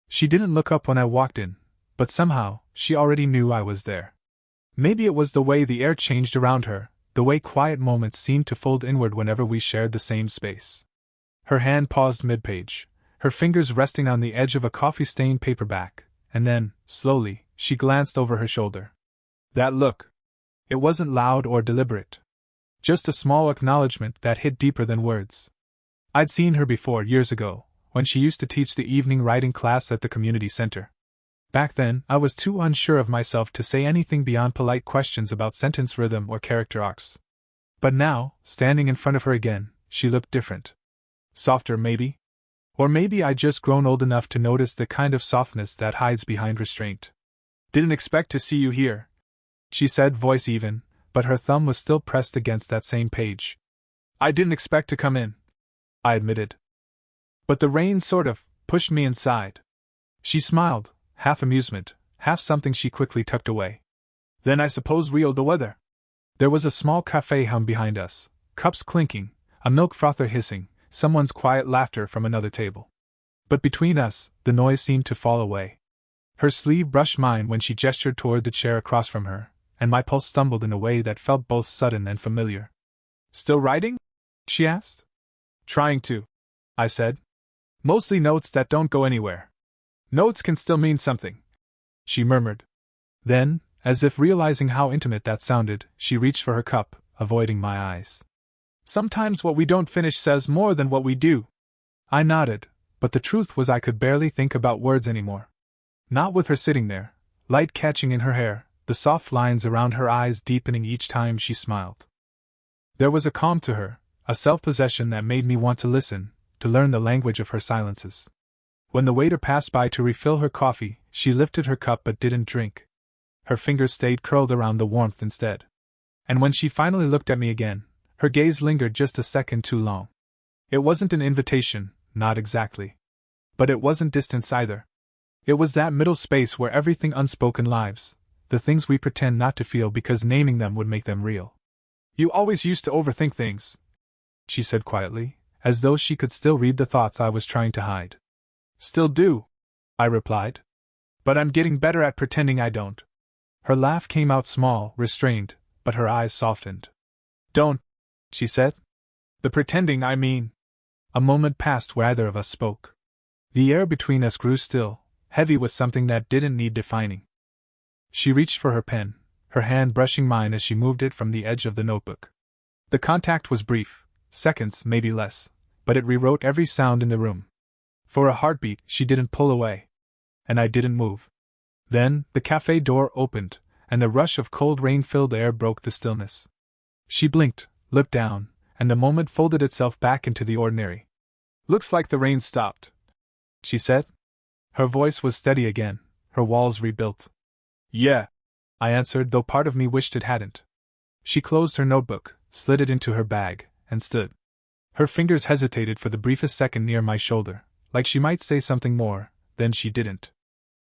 She didn't look up when I walked in, but somehow, she already knew I was there. Maybe it was the way the air changed around her, the way quiet moments seemed to fold inward whenever we shared the same space. Her hand paused mid-page, her fingers resting on the edge of a coffee-stained paperback, and then, slowly, she glanced over her shoulder. That look. It wasn't loud or deliberate. Just a small acknowledgement that hit deeper than words. I'd seen her before years ago, when she used to teach the evening writing class at the community center. Back then, I was too unsure of myself to say anything beyond polite questions about sentence rhythm or character arcs. But now, standing in front of her again, she looked different. Softer, maybe? Or maybe I'd just grown old enough to notice the kind of softness that hides behind restraint. "Didn't expect to see you here," she said, voice even, but her thumb was still pressed against that same page. "I didn't expect to come in," I admitted. "But the rain sort of pushed me inside." She smiled, half amusement, half something she quickly tucked away. "Then I suppose we owe the weather." There was a small cafe hum behind us, cups clinking, a milk frother hissing, someone's quiet laughter from another table. But between us, the noise seemed to fall away. Her sleeve brushed mine when she gestured toward the chair across from her, and my pulse stumbled in a way that felt both sudden and familiar. "Still writing?" she asked. "Trying to," I said. "Mostly notes that don't go anywhere." "Notes can still mean something," she murmured. Then, as if realizing how intimate that sounded, she reached for her cup, avoiding my eyes. "Sometimes what we don't finish says more than what we do." I nodded, but the truth was I could barely think about words anymore. Not with her sitting there, light catching in her hair, the soft lines around her eyes deepening each time she smiled. There was a calm to her, a self-possession that made me want to listen, to learn the language of her silences. When the waiter passed by to refill her coffee, she lifted her cup but didn't drink. Her fingers stayed curled around the warmth instead. And when she finally looked at me again, her gaze lingered just a second too long. It wasn't an invitation, not exactly. But it wasn't distance either. It was that middle space where everything unspoken lives, the things we pretend not to feel because naming them would make them real. "You always used to overthink things," she said quietly, as though she could still read the thoughts I was trying to hide. "Still do," I replied. "But I'm getting better at pretending I don't." Her laugh came out small, restrained, but her eyes softened. "Don't," she said. "The pretending, I mean." A moment passed where either of us spoke. The air between us grew still, heavy with something that didn't need defining. She reached for her pen, her hand brushing mine as she moved it from the edge of the notebook. The contact was brief, seconds, maybe less, but it rewrote every sound in the room. For a heartbeat, she didn't pull away. And I didn't move. Then, the cafe door opened, and the rush of cold rain-filled air broke the stillness. She blinked, looked down, and the moment folded itself back into the ordinary. "Looks like the rain stopped," she said. Her voice was steady again, her walls rebuilt. "Yeah," I answered, though part of me wished it hadn't. She closed her notebook, slid it into her bag, and stood. Her fingers hesitated for the briefest second near my shoulder, like she might say something more, then she didn't.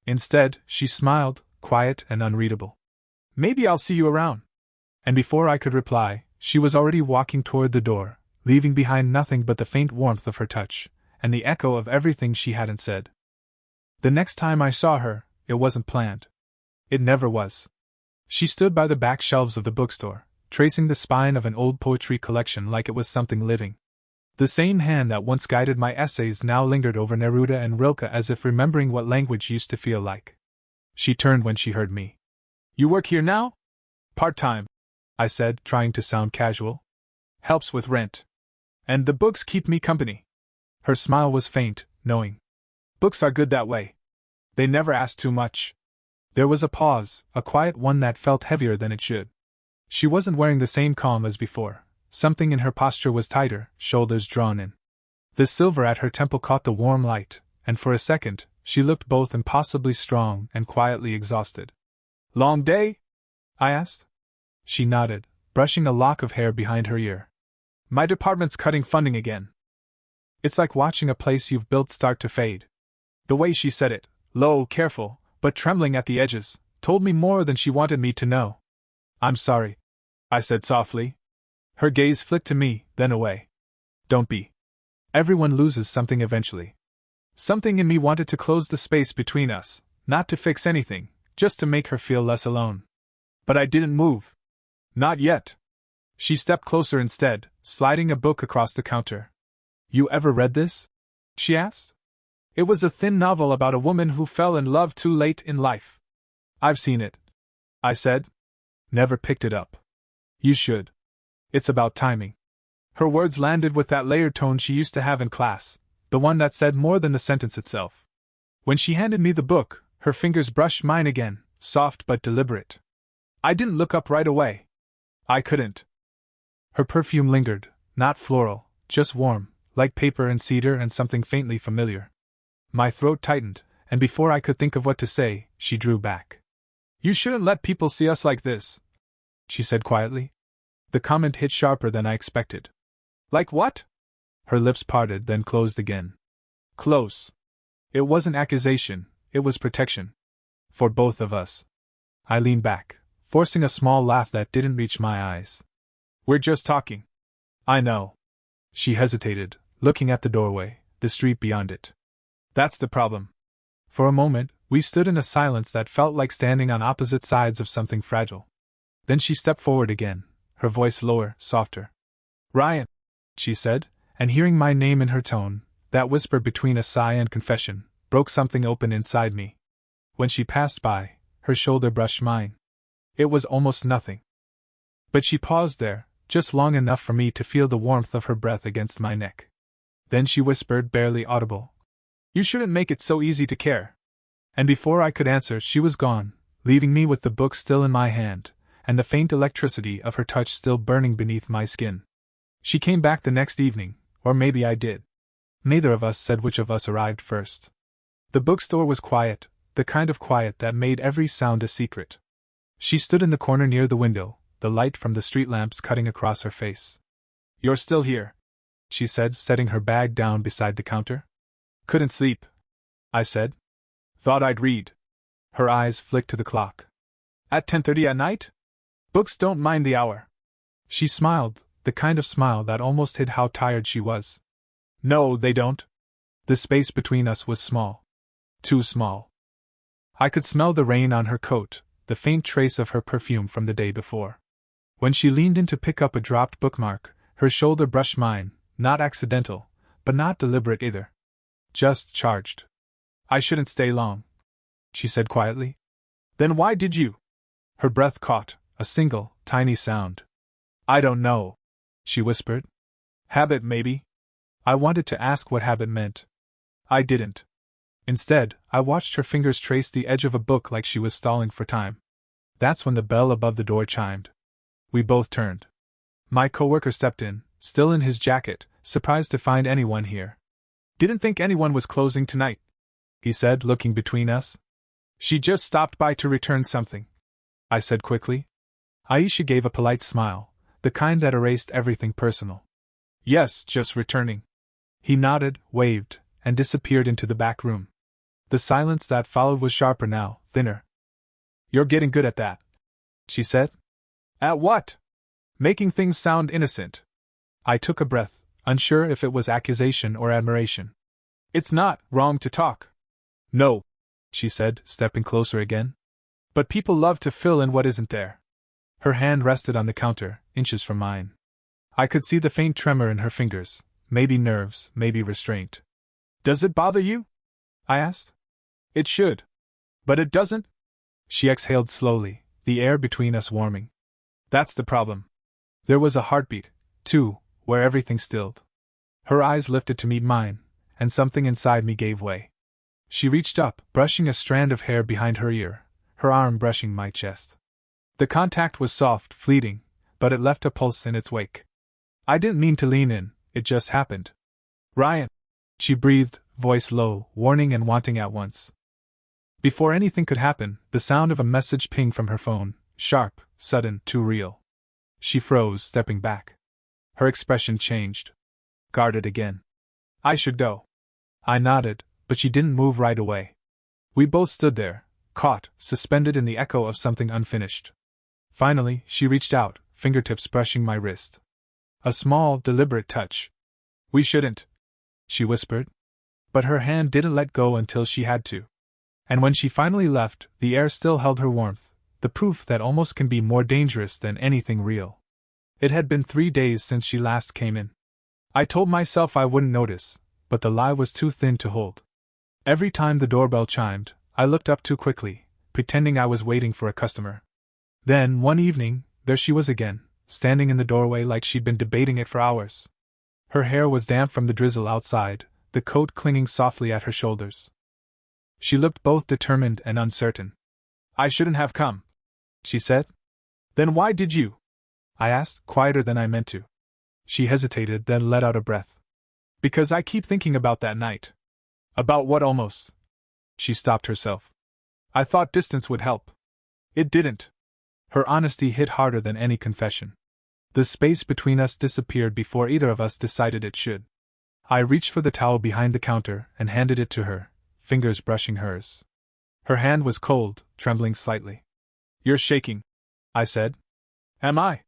Instead, she smiled, quiet and unreadable. "Maybe I'll see you around." And before I could reply, she was already walking toward the door, leaving behind nothing but the faint warmth of her touch, and the echo of everything she hadn't said. The next time I saw her, it wasn't planned. It never was. She stood by the back shelves of the bookstore, tracing the spine of an old poetry collection like it was something living. The same hand that once guided my essays now lingered over Neruda and Rilke as if remembering what language used to feel like. She turned when she heard me. "You work here now?" "Part-time," I said, trying to sound casual. "Helps with rent. And the books keep me company." Her smile was faint, knowing. "Books are good that way. They never ask too much." There was a pause, a quiet one that felt heavier than it should. She wasn't wearing the same calm as before. Something in her posture was tighter, shoulders drawn in. The silver at her temple caught the warm light, and for a second, she looked both impossibly strong and quietly exhausted. "Long day?" I asked. She nodded, brushing a lock of hair behind her ear. "My department's cutting funding again. It's like watching a place you've built start to fade." The way she said it, low, careful, but trembling at the edges, told me more than she wanted me to know. "I'm sorry," I said softly. Her gaze flicked to me, then away. "Don't be. Everyone loses something eventually." Something in me wanted to close the space between us, not to fix anything, just to make her feel less alone. But I didn't move. Not yet. She stepped closer instead, sliding a book across the counter. You ever read this? She asked. It was a thin novel about a woman who fell in love too late in life. I've seen it, I said. Never picked it up. You should. It's about timing. Her words landed with that layered tone she used to have in class, the one that said more than the sentence itself. When she handed me the book, her fingers brushed mine again, soft but deliberate. I didn't look up right away. I couldn't. Her perfume lingered, not floral, just warm, like paper and cedar and something faintly familiar. My throat tightened, and before I could think of what to say, she drew back. You shouldn't let people see us like this, she said quietly. The comment hit sharper than I expected. Like what? Her lips parted, then closed again. Close. It wasn't accusation, it was protection. For both of us. I leaned back, forcing a small laugh that didn't reach my eyes. We're just talking. I know. She hesitated, looking at the doorway, the street beyond it. That's the problem. For a moment, we stood in a silence that felt like standing on opposite sides of something fragile. Then she stepped forward again, her voice lower, softer. Ryan, she said, and hearing my name in her tone, that whisper between a sigh and confession, broke something open inside me. When she passed by, her shoulder brushed mine. It was almost nothing. But she paused there, just long enough for me to feel the warmth of her breath against my neck. Then she whispered, barely audible. You shouldn't make it so easy to care. And before I could answer, she was gone, leaving me with the book still in my hand, and the faint electricity of her touch still burning beneath my skin. She came back the next evening, or maybe I did. Neither of us said which of us arrived first. The bookstore was quiet, the kind of quiet that made every sound a secret. She stood in the corner near the window, the light from the street lamps cutting across her face. You're still here, she said, setting her bag down beside the counter. Couldn't sleep, I said. Thought I'd read. Her eyes flicked to the clock. At 10:30 at night? Books don't mind the hour. She smiled, the kind of smile that almost hid how tired she was. No, they don't. The space between us was small. Too small. I could smell the rain on her coat, the faint trace of her perfume from the day before. When she leaned in to pick up a dropped bookmark, her shoulder brushed mine, not accidental, but not deliberate either. Just charged. I shouldn't stay long, she said quietly. Then why did you? Her breath caught, a single, tiny sound. I don't know, she whispered. Habit, maybe? I wanted to ask what habit meant. I didn't. Instead, I watched her fingers trace the edge of a book like she was stalling for time. That's when the bell above the door chimed. We both turned. My coworker stepped in, still in his jacket, surprised to find anyone here. Didn't think anyone was closing tonight, he said, looking between us. She just stopped by to return something, I said quickly. Aisha gave a polite smile, the kind that erased everything personal. Yes, just returning. He nodded, waved, and disappeared into the back room. The silence that followed was sharper now, thinner. You're getting good at that, she said. At what? Making things sound innocent. I took a breath, unsure if it was accusation or admiration. It's not wrong to talk. No, she said, stepping closer again. But people love to fill in what isn't there. Her hand rested on the counter, inches from mine. I could see the faint tremor in her fingers, maybe nerves, maybe restraint. Does it bother you? I asked. It should. But it doesn't? She exhaled slowly, the air between us warming. That's the problem. There was a heartbeat, too, where everything stilled. Her eyes lifted to meet mine, and something inside me gave way. She reached up, brushing a strand of hair behind her ear, her arm brushing my chest. The contact was soft, fleeting, but it left a pulse in its wake. I didn't mean to lean in, it just happened. Ryan, she breathed, voice low, warning and wanting at once. Before anything could happen, the sound of a message pinged from her phone, sharp, sudden, too real. She froze, stepping back. Her expression changed. Guarded again. I should go. I nodded, but she didn't move right away. We both stood there, caught, suspended in the echo of something unfinished. Finally, she reached out, fingertips brushing my wrist. A small, deliberate touch. We shouldn't, she whispered. But her hand didn't let go until she had to. And when she finally left, the air still held her warmth, the proof that almost can be more dangerous than anything real. It had been 3 days since she last came in. I told myself I wouldn't notice, but the lie was too thin to hold. Every time the doorbell chimed, I looked up too quickly, pretending I was waiting for a customer. Then, one evening, there she was again, standing in the doorway like she'd been debating it for hours. Her hair was damp from the drizzle outside, the coat clinging softly at her shoulders. She looked both determined and uncertain. "I shouldn't have come," she said. "Then why did you?" I asked, quieter than I meant to. She hesitated, then let out a breath. "Because I keep thinking about that night." "About what almost?" She stopped herself. "I thought distance would help." It didn't. Her honesty hit harder than any confession. The space between us disappeared before either of us decided it should. I reached for the towel behind the counter and handed it to her, fingers brushing hers. Her hand was cold, trembling slightly. "You're shaking," I said. "Am I?"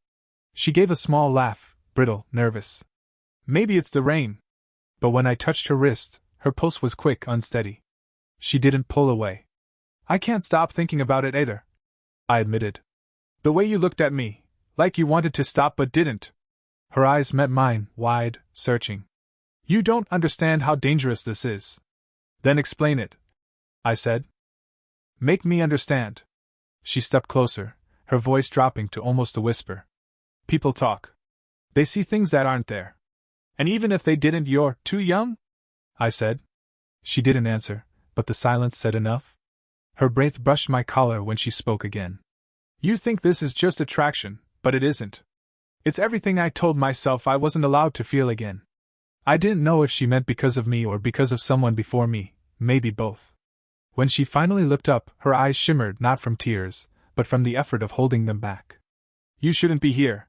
She gave a small laugh, brittle, nervous. "Maybe it's the rain." But when I touched her wrist, her pulse was quick, unsteady. She didn't pull away. "I can't stop thinking about it either," I admitted. "The way you looked at me, like you wanted to stop but didn't." Her eyes met mine, wide, searching. "You don't understand how dangerous this is." "Then explain it," I said. "Make me understand." She stepped closer, her voice dropping to almost a whisper. "People talk. They see things that aren't there. And even if they didn't, you're too young?" I said. She didn't answer, but the silence said enough. Her breath brushed my collar when she spoke again. "You think this is just attraction, but it isn't. It's everything I told myself I wasn't allowed to feel again." I didn't know if she meant because of me or because of someone before me, maybe both. When she finally looked up, her eyes shimmered not from tears, but from the effort of holding them back. "You shouldn't be here,"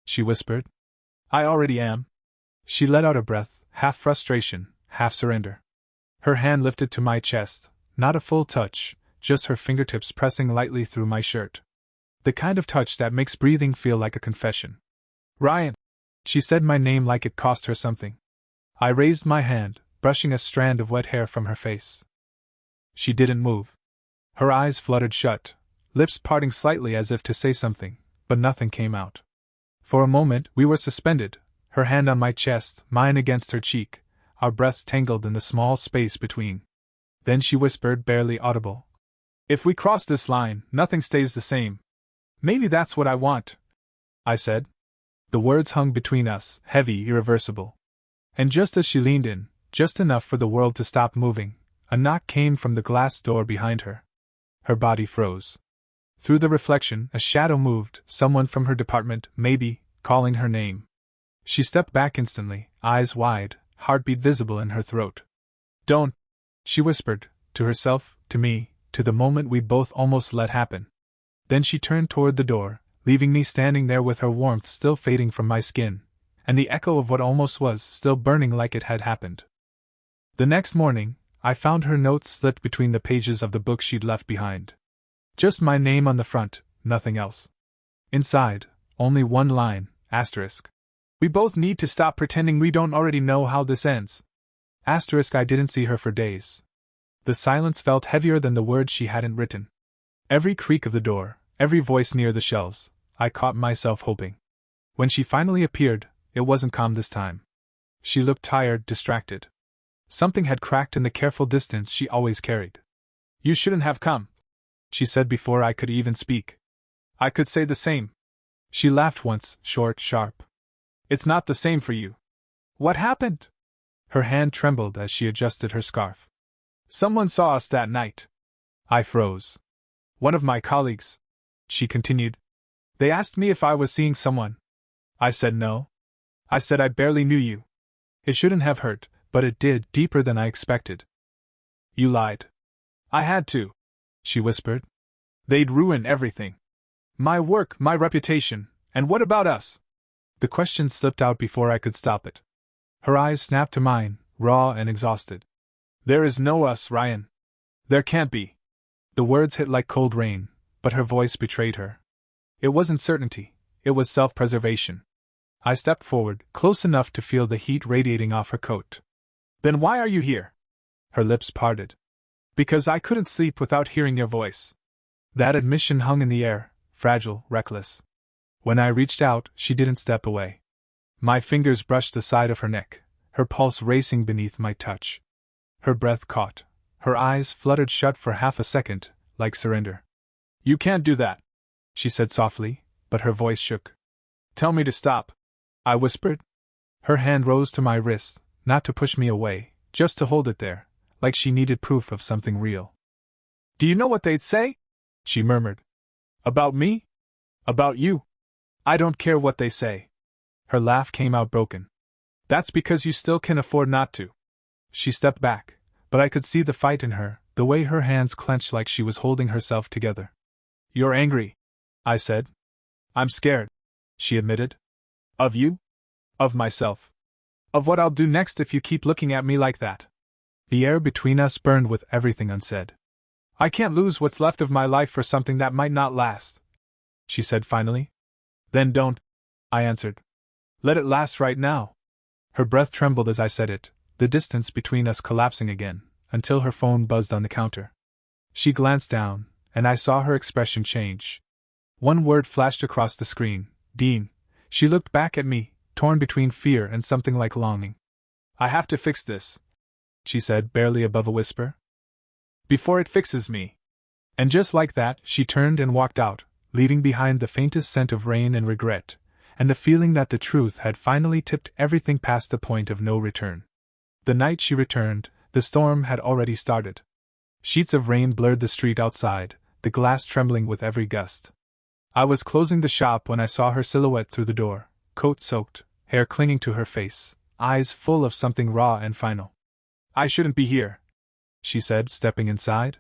she whispered. "I already am." She let out a breath, half frustration, half surrender. Her hand lifted to my chest, not a full touch, just her fingertips pressing lightly through my shirt. The kind of touch that makes breathing feel like a confession. "Ryan!" She said my name like it cost her something. I raised my hand, brushing a strand of wet hair from her face. She didn't move. Her eyes fluttered shut, lips parting slightly as if to say something, but nothing came out. For a moment we were suspended, her hand on my chest, mine against her cheek, our breaths tangled in the small space between. Then she whispered, barely audible. "If we cross this line, nothing stays the same." "Maybe that's what I want," I said. The words hung between us, heavy, irreversible. And just as she leaned in, just enough for the world to stop moving, a knock came from the glass door behind her. Her body froze. Through the reflection, a shadow moved, someone from her department, maybe, calling her name. She stepped back instantly, eyes wide, heartbeat visible in her throat. "Don't," she whispered, to herself, to me, to the moment we both almost let happen. Then she turned toward the door, leaving me standing there with her warmth still fading from my skin, and the echo of what almost was still burning like it had happened. The next morning, I found her notes slipped between the pages of the book she'd left behind. Just my name on the front, nothing else. Inside, only one line, asterisk. "We both need to stop pretending we don't already know how this ends." Asterisk. I didn't see her for days. The silence felt heavier than the words she hadn't written. Every creak of the door, every voice near the shelves, I caught myself hoping. When she finally appeared, it wasn't calm this time. She looked tired, distracted. Something had cracked in the careful distance she always carried. "You shouldn't have come," she said before I could even speak. "I could say the same." She laughed once, short, sharp. "It's not the same for you." "What happened?" Her hand trembled as she adjusted her scarf. "Someone saw us that night." I froze. "One of my colleagues," she continued. "They asked me if I was seeing someone. I said no. I said I barely knew you. It shouldn't have hurt, but it did, deeper than I expected." "You lied." "I had to," she whispered. "They'd ruin everything. My work, my reputation, and what about us?" The question slipped out before I could stop it. Her eyes snapped to mine, raw and exhausted. "There is no us, Ryan. There can't be." The words hit like cold rain, but her voice betrayed her. It wasn't certainty, it was self-preservation. I stepped forward, close enough to feel the heat radiating off her coat. "Then why are you here?" Her lips parted. Because I couldn't sleep without hearing your voice. That admission hung in the air, fragile, reckless. When I reached out, she didn't step away. My fingers brushed the side of her neck, her pulse racing beneath my touch. Her breath caught. Her eyes fluttered shut for half a second, like surrender. You can't do that, she said softly, but her voice shook. Tell me to stop, I whispered. Her hand rose to my wrist, not to push me away, just to hold it there, like she needed proof of something real. Do you know what they'd say? She murmured. About me? About you? I don't care what they say. Her laugh came out broken. That's because you still can afford not to. She stepped back, but I could see the fight in her, the way her hands clenched like she was holding herself together. You're angry, I said. I'm scared, she admitted. Of you? Of myself. Of what I'll do next if you keep looking at me like that. The air between us burned with everything unsaid. I can't lose what's left of my life for something that might not last, she said finally. Then don't, I answered. Let it last right now. Her breath trembled as I said it, the distance between us collapsing again, until her phone buzzed on the counter. She glanced down, and I saw her expression change. One word flashed across the screen, Dean. She looked back at me, torn between fear and something like longing. I have to fix this, she said, barely above a whisper. Before it fixes me. And just like that, she turned and walked out, leaving behind the faintest scent of rain and regret, and the feeling that the truth had finally tipped everything past the point of no return. The night she returned, the storm had already started. Sheets of rain blurred the street outside, the glass trembling with every gust. I was closing the shop when I saw her silhouette through the door, coat soaked, hair clinging to her face, eyes full of something raw and final. I shouldn't be here, she said, stepping inside.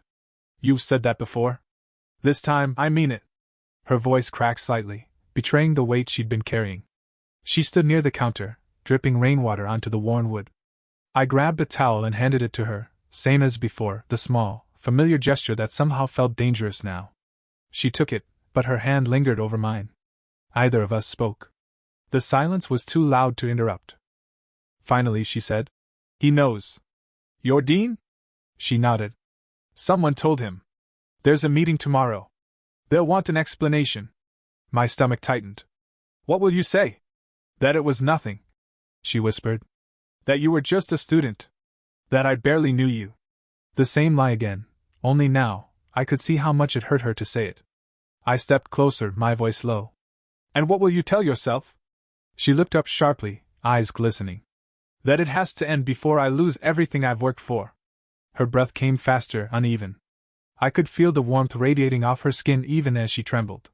You've said that before. This time, I mean it. Her voice cracked slightly, betraying the weight she'd been carrying. She stood near the counter, dripping rainwater onto the worn wood. I grabbed a towel and handed it to her, same as before, the small, familiar gesture that somehow felt dangerous now. She took it, but her hand lingered over mine. Neither of us spoke. The silence was too loud to interrupt. Finally, she said, He knows. Your Dean? She nodded. Someone told him. There's a meeting tomorrow. They'll want an explanation. My stomach tightened. What will you say? That it was nothing, she whispered. That you were just a student. That I barely knew you. The same lie again, only now, I could see how much it hurt her to say it. I stepped closer, my voice low. And what will you tell yourself? She looked up sharply, eyes glistening. That it has to end before I lose everything I've worked for. Her breath came faster, uneven. I could feel the warmth radiating off her skin even as she trembled.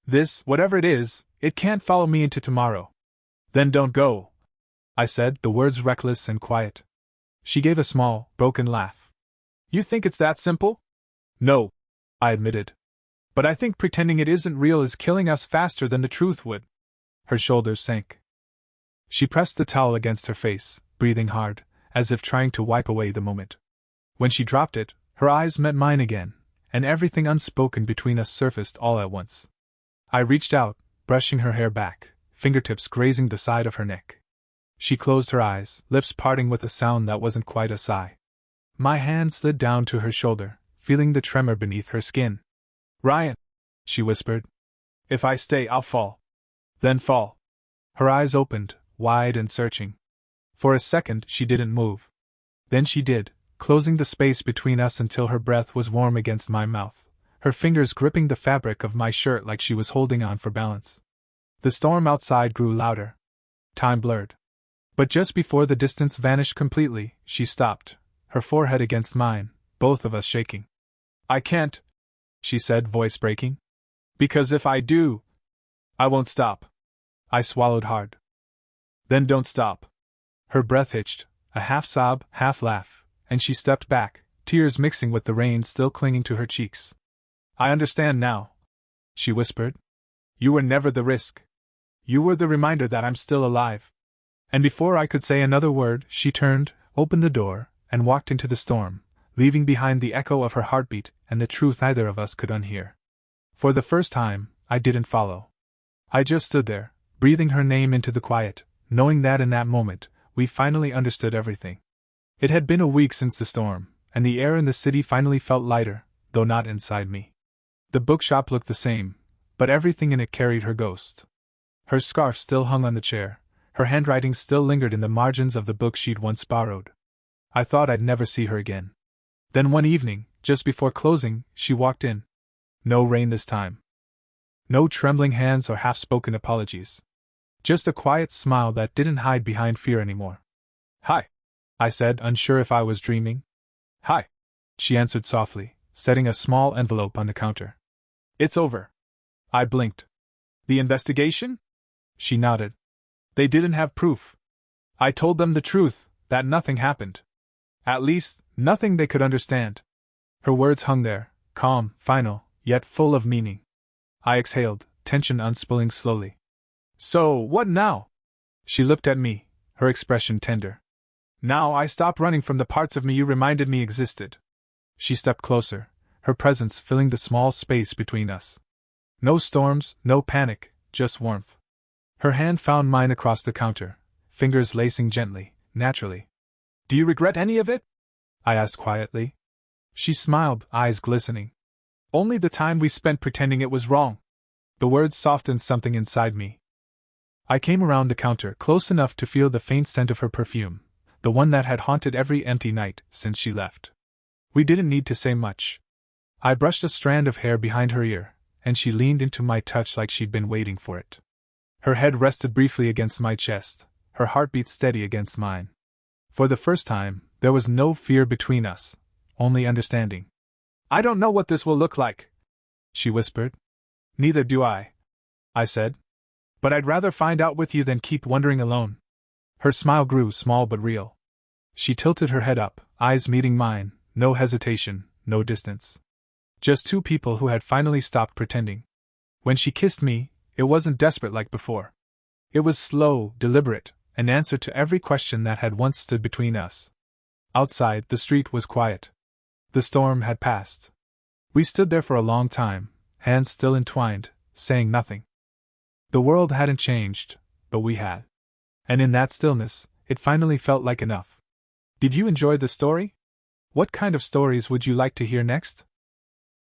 This, whatever it is, it can't follow me into tomorrow. Then don't go, I said, the words reckless and quiet. She gave a small, broken laugh. You think it's that simple? No, I admitted. But I think pretending it isn't real is killing us faster than the truth would. Her shoulders sank. She pressed the towel against her face, breathing hard, as if trying to wipe away the moment. When she dropped it, her eyes met mine again, and everything unspoken between us surfaced all at once. I reached out, brushing her hair back, fingertips grazing the side of her neck. She closed her eyes, lips parting with a sound that wasn't quite a sigh. My hand slid down to her shoulder, feeling the tremor beneath her skin. Ryan, she whispered. If I stay, I'll fall. Then fall. Her eyes opened, wide and searching. For a second, she didn't move. Then she did, closing the space between us until her breath was warm against my mouth, her fingers gripping the fabric of my shirt like she was holding on for balance. The storm outside grew louder. Time blurred. But just before the distance vanished completely, she stopped, her forehead against mine, both of us shaking. I can't, she said, voice breaking. Because if I do, I won't stop. I swallowed hard. Then don't stop. Her breath hitched, a half sob, half laugh, and she stepped back, tears mixing with the rain still clinging to her cheeks. I understand now, she whispered. You were never the risk. You were the reminder that I'm still alive. And before I could say another word, she turned, opened the door, and walked into the storm, leaving behind the echo of her heartbeat and the truth neither of us could unhear. For the first time, I didn't follow. I just stood there, breathing her name into the quiet, knowing that in that moment, we finally understood everything. It had been a week since the storm, and the air in the city finally felt lighter, though not inside me. The bookshop looked the same, but everything in it carried her ghost. Her scarf still hung on the chair, her handwriting still lingered in the margins of the book she'd once borrowed. I thought I'd never see her again. Then one evening, just before closing, she walked in. No rain this time. No trembling hands or half-spoken apologies. Just a quiet smile that didn't hide behind fear anymore. "Hi," I said, unsure if I was dreaming. "Hi," she answered softly, setting a small envelope on the counter. "It's over." I blinked. "The investigation?" She nodded. "They didn't have proof. I told them the truth, that nothing happened. At least, nothing they could understand." Her words hung there, calm, final, yet full of meaning. I exhaled, tension unspooling slowly. "So, what now?" She looked at me, her expression tender. "Now I stop running from the parts of me you reminded me existed." She stepped closer, her presence filling the small space between us. No storms, no panic, just warmth. Her hand found mine across the counter, fingers lacing gently, naturally. "Do you regret any of it?" I asked quietly. She smiled, eyes glistening. "Only the time we spent pretending it was wrong." The words softened something inside me. I came around the counter close enough to feel the faint scent of her perfume, the one that had haunted every empty night since she left. We didn't need to say much. I brushed a strand of hair behind her ear, and she leaned into my touch like she'd been waiting for it. Her head rested briefly against my chest, her heartbeat steady against mine. For the first time, there was no fear between us, only understanding. "I don't know what this will look like," she whispered. "Neither do I," I said. "But I'd rather find out with you than keep wondering alone." Her smile grew small but real. She tilted her head up, eyes meeting mine, no hesitation, no distance. Just two people who had finally stopped pretending. When she kissed me, it wasn't desperate like before. It was slow, deliberate, an answer to every question that had once stood between us. Outside, the street was quiet. The storm had passed. We stood there for a long time, hands still entwined, saying nothing. The world hadn't changed, but we had. And in that stillness, it finally felt like enough. Did you enjoy the story? What kind of stories would you like to hear next?